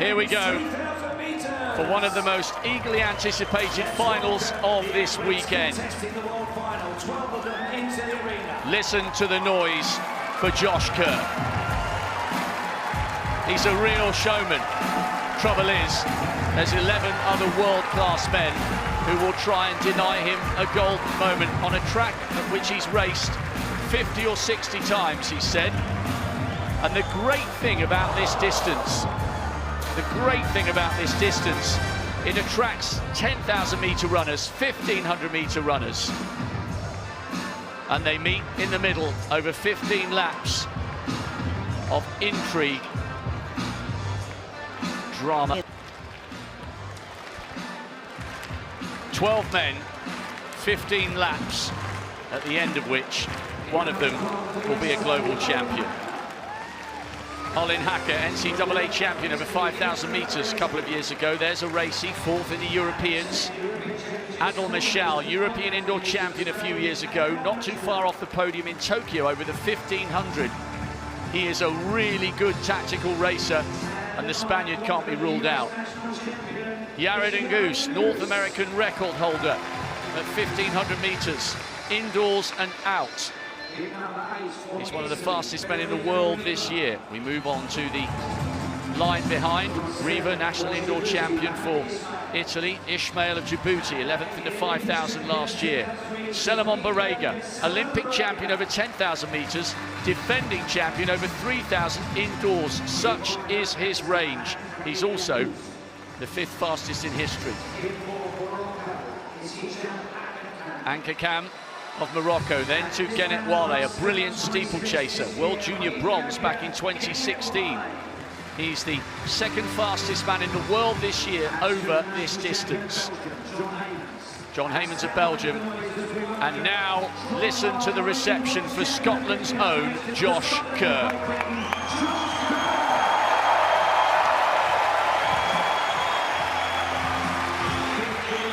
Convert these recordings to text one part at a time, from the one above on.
Here we go for one of the most eagerly anticipated finals of this weekend. Listen to the noise for Josh Kerr. He's a real showman. Trouble is, there's 11 other world-class men who will try and deny him a golden moment on a track at which he's raced 50 or 60 times, he said. And the great thing about this distance, it attracts 10,000-metre runners, 1,500-metre runners, and they meet in the middle over 15 laps of intrigue, drama. 12 men, 15 laps, at the end of which one of them will be a global champion. Olin Hacker, NCAA champion over 5,000 metres a couple of years ago. There's a race, fourth in the Europeans. Adel Michal, European indoor champion a few years ago, not too far off the podium in Tokyo over the 1,500. He is a really good tactical racer, and the Spaniard can't be ruled out. Yared Ngoose, North American record holder at 1,500 metres, indoors and out. He's one of the fastest men in the world this year. We move on to the line behind. Riva, national indoor champion for Italy. Ismail of Djibouti, 11th in the 5,000 last year. Selimon Barega, Olympic champion over 10,000 metres, defending champion over 3,000 indoors. Such is his range. He's also the 5th fastest in history. Anka Kam of Morocco, then to Genet Wale, a brilliant steeplechaser, World Junior bronze back in 2016. He's the 2nd fastest man in the world this year over this distance. John Heymans of Belgium. And now listen to the reception for Scotland's own Josh Kerr.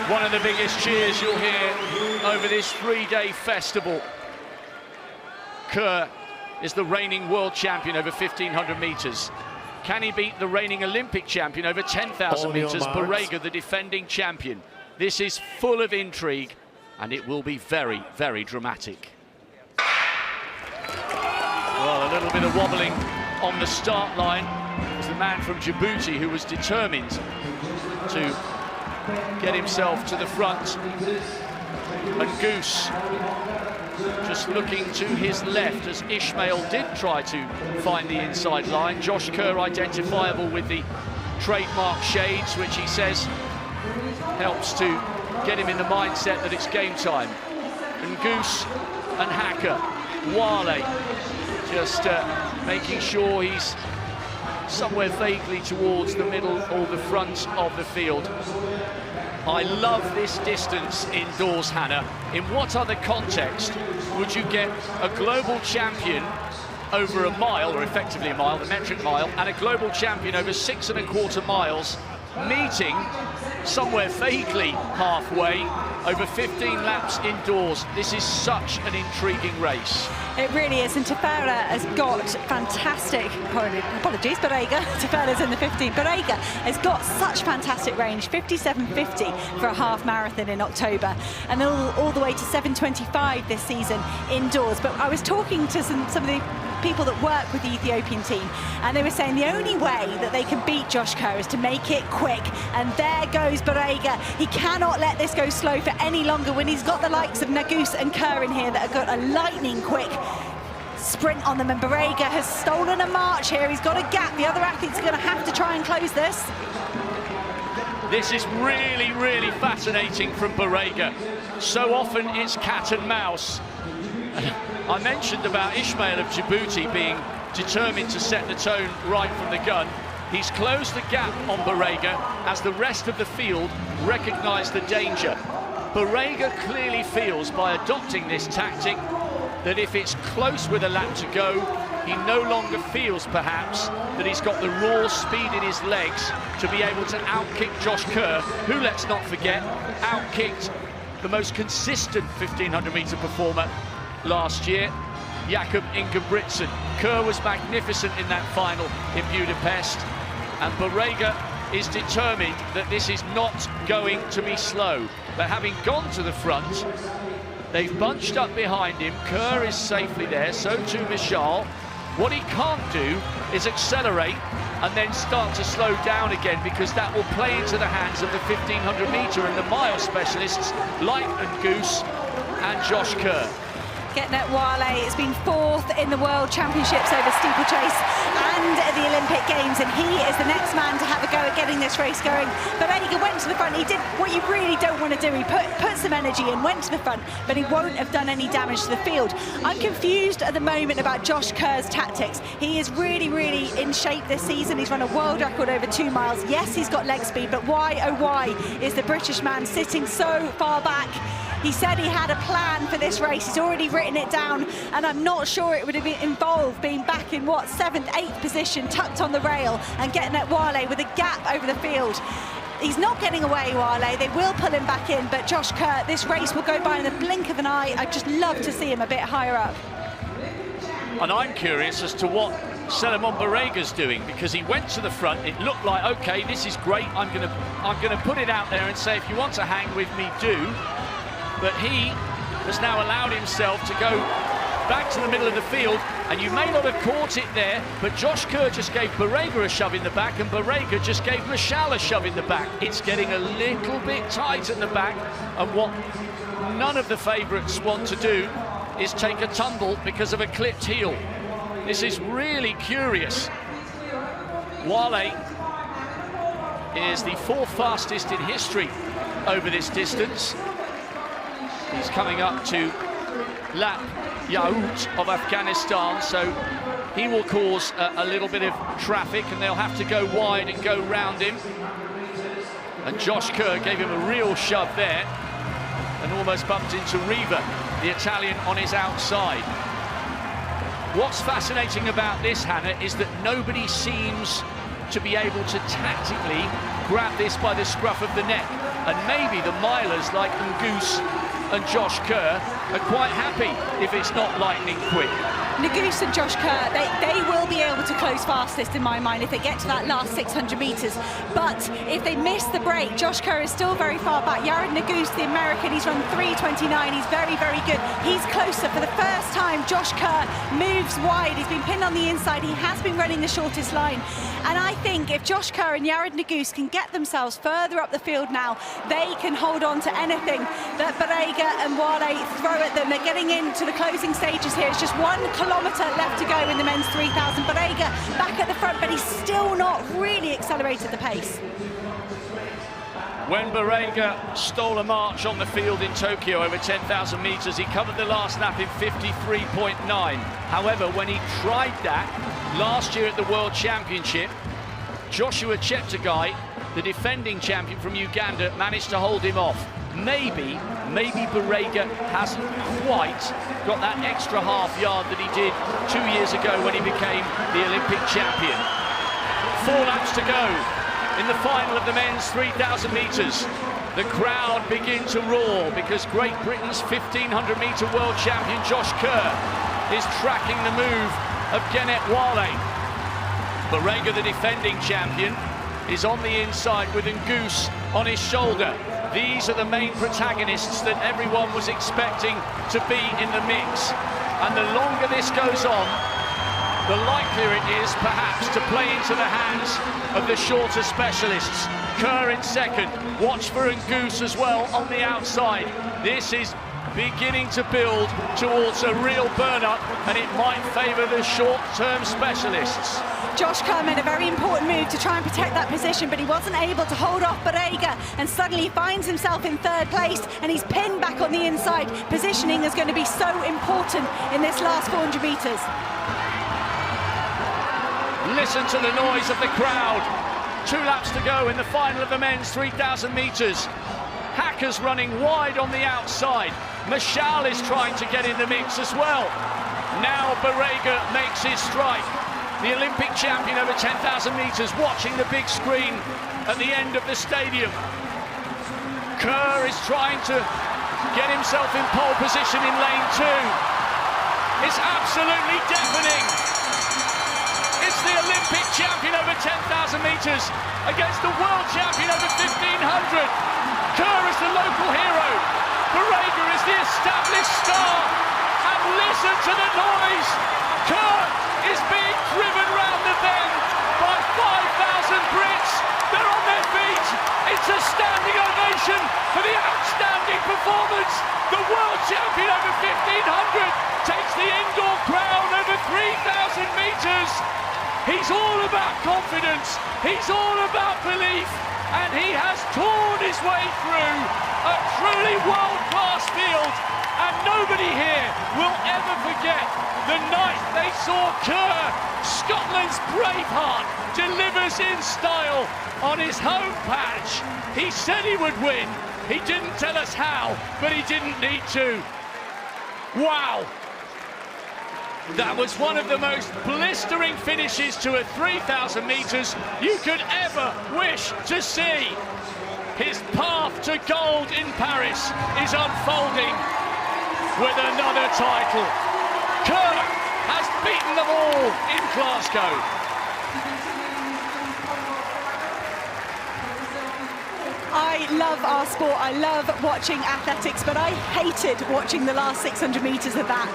One of the biggest cheers you'll hear over this 3-day festival. Kerr is the reigning world champion over 1,500 metres. Can he beat the reigning Olympic champion over 10,000 metres, Barega, the defending champion? This is full of intrigue, and it will be very, very dramatic. Well, a little bit of wobbling on the start line. It was the man from Djibouti who was determined to get himself to the front. And Goose just looking to his left as Ismail did try to find the inside line. Josh Kerr identifiable with the trademark shades, which he says helps to get him in the mindset that it's game time. And Goose and Hacker, Wale just making sure he's somewhere vaguely towards the middle or the front of the field. I love this distance indoors, Hannah. In what other context would you get a global champion over a mile, or effectively a mile, the metric mile, and a global champion over 6¼ miles, meeting somewhere vaguely halfway over 15 laps indoors? This is such an intriguing race. It really is, and Tefera has got fantastic, apologies, Barega, Tefera's in the 15, Barega has got such fantastic range, 57.50 for a half marathon in October, and all the way to 7:25 this season indoors. But I was talking to some of the people that work with the Ethiopian team, and they were saying the only way that they can beat Josh Kerr is to make it quick, and there goes Barega. He cannot let this go slow for any longer when he's got the likes of Ngoose and Kerr in here that have got a lightning quick sprint on them, and Barega has stolen a march here. He's got a gap. The other athletes are going to have to try and close this. This is really, really fascinating from Barega. So often it's cat and mouse. I mentioned about Ismail of Djibouti being determined to set the tone right from the gun. He's closed the gap on Barega as the rest of the field recognise the danger. Barega clearly feels, by adopting this tactic, that if it's close with a lap to go, he no longer feels, perhaps, that he's got the raw speed in his legs to be able to outkick Josh Kerr, who, let's not forget, outkicked the most consistent 1,500-metre performer last year, Jakob Ingebrigtsen. Kerr was magnificent in that final in Budapest. And Barrega is determined that this is not going to be slow. But having gone to the front, they've bunched up behind him. Kerr is safely there, so too Michal. What he can't do is accelerate and then start to slow down again, because that will play into the hands of the 1500 metre and the mile specialists like Goose and Josh Kerr. Getting at Wale has been 4th in the World Championships over steeplechase and the Olympic Games, and he is the next man to have a go at getting this race going. Barrega went to the front. He did what you really don't want to do. He put some energy in, went to the front, but he won't have done any damage to the field. I'm confused at the moment about Josh Kerr's tactics. He is really, really in shape this season. He's run a world record over 2 miles. Yes, he's got leg speed, but why, oh why, is the British man sitting so far back? He said he had a plan for this race. He's already written it down, and I'm not sure it would have involved being back in, what, 7th, 8th position, tucked on the rail, and getting at Wale with a gap over the field. He's not getting away, Wale. They will pull him back in, but Josh Kerr, this race will go by in the blink of an eye. I'd just love to see him a bit higher up. And I'm curious as to what Selimon Barrega's doing, because he went to the front. It looked like, okay, this is great. I'm gonna put it out there and say, if you want to hang with me, do. But he has now allowed himself to go back to the middle of the field, and you may not have caught it there, but Josh Kerr just gave Barrega a shove in the back, and Barrega just gave Michal a shove in the back. It's getting a little bit tight at the back, and what none of the favourites want to do is take a tumble because of a clipped heel. This is really curious. Wale is the 4th fastest in history over this distance. He's coming up to Lap Yaout of Afghanistan, so he will cause a little bit of traffic, and they'll have to go wide and go round him. And Josh Kerr gave him a real shove there and almost bumped into Riva, the Italian, on his outside. What's fascinating about this, Hannah, is that nobody seems to be able to tactically grab this by the scruff of the neck. And maybe the milers like Goose and Josh Kerr are quite happy if it's not lightning quick. Goose and Josh Kerr, they will be able to close fastest in my mind if they get to that last 600 metres. But if they miss the break, Josh Kerr is still very far back. Yared Nuguse, the American, he's run 3:29. He's very, very good. He's closer. For the first time, Josh Kerr moves wide. He's been pinned on the inside. He has been running the shortest line. And I think if Josh Kerr and Yared Nuguse can get themselves further up the field now, they can hold on to anything that Barrega and Wale throw at them. They're getting into the closing stages here. It's just 1 kilometre left to go in the men's 3000. Barrega back at the front, but he's still not really accelerated the pace. When Barrega stole a march on the field in Tokyo over 10,000 metres, he covered the last lap in 53.9. However, when he tried that last year at the World Championship, Joshua Cheptegei, the defending champion from Uganda, managed to hold him off. Maybe Barrega hasn't quite got that extra half yard that he did 2 years ago when he became the Olympic champion. 4 laps to go in the final of the men's 3,000 metres. The crowd begin to roar because Great Britain's 1500 metre world champion Josh Kerr is tracking the move of Genet Wale. Barrega, the defending champion, is on the inside with Goose on his shoulder. These are the main protagonists that everyone was expecting to be in the mix. And the longer this goes on, the likelier it is perhaps to play into the hands of the shorter specialists. Kerr in second, watch for Goose as well on the outside. This is beginning to build towards a real burn-up, and it might favour the short-term specialists. Josh Kerr made a very important move to try and protect that position, but he wasn't able to hold off Barrega, and suddenly he finds himself in 3rd place, and he's pinned back on the inside. Positioning is going to be so important in this last 400 metres. Listen to the noise of the crowd. 2 laps to go in the final of the men's 3,000 metres. Hacker's running wide on the outside. Michal is trying to get in the mix as well. Now Barrega makes his strike. The Olympic champion over 10,000 metres watching the big screen at the end of the stadium. Kerr is trying to get himself in pole position in lane 2. It's absolutely deafening. It's the Olympic champion over 10,000 metres against the world champion over 1,500. Kerr is the local hero. Barega is the established star. And listen to the noise. Kerr is being driven round the bend by 5,000 Brits. They're on their feet. It's a standing ovation for the outstanding performance. The world champion over 1,500 takes the indoor crown over 3,000 metres. He's all about confidence. He's all about belief. And he has torn his way through a truly world-class field. And nobody here will ever forget the night they saw Kerr, Scotland's Braveheart, delivers in style on his home patch. He said he would win. He didn't tell us how, but he didn't need to. Wow. That was one of the most blistering finishes to a 3,000 metres you could ever wish to see. His path to gold in Paris is unfolding with another title. Kerr has beaten them all in Glasgow. I love our sport, I love watching athletics, but I hated watching the last 600 metres of that.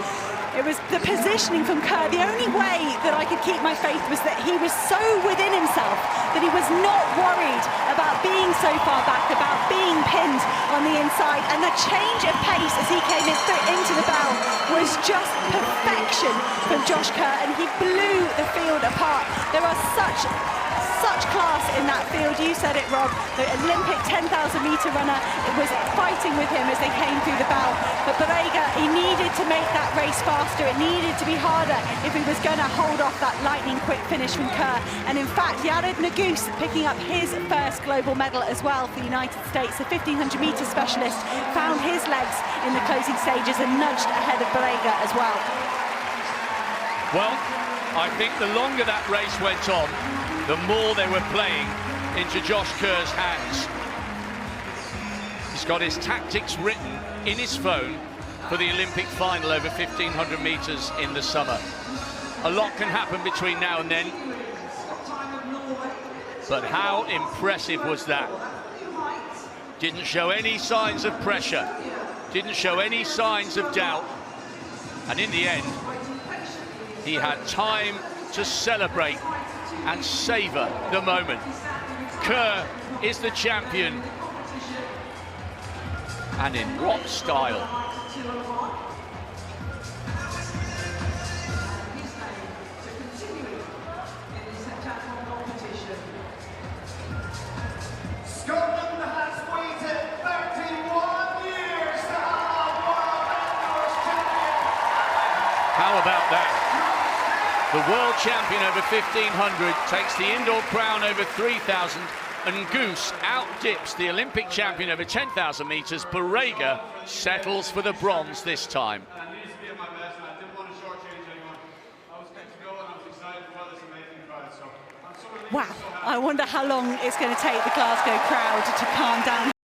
It was the positioning from Kerr. The only way that I could keep my faith was that he was so within himself that he was not worried about being so far back, about being pinned on the inside. And the change of pace as he came into the bow was just perfection from Josh Kerr, and he blew the field apart. There are such class in that field. You said it, Rob. The Olympic 10,000 metre runner was fighting with him as they came through the bow. But Barega, he needed to make that race faster. It needed to be harder if he was going to hold off that lightning quick finish from Kerr. And in fact, Yared Nuguse picking up his first global medal as well for the United States. The 1,500 metre specialist found his legs in the closing stages and nudged ahead of Barega as well. Well, I think the longer that race went on, the more they were playing into Josh Kerr's hands. He's got his tactics written in his phone for the Olympic final over 1,500 metres in the summer. A lot can happen between now and then, but how impressive was that? Didn't show any signs of pressure, didn't show any signs of doubt, and in the end, he had time to celebrate and savour the moment. Kerr is the champion, and in what style? Scotland has waited 31 years to have a world outdoors champion. How about that? The world champion over 1,500 takes the indoor crown over 3,000, and Goose outdips the Olympic champion over 10,000 metres. Barega settles for the bronze this time. I needed to be at my best, and I didn't want to shortchange anyone. I was good to go, and I was excited for this amazing crowd. So I'm so relieved. Wow, I wonder how long it's going to take the Glasgow crowd to calm down.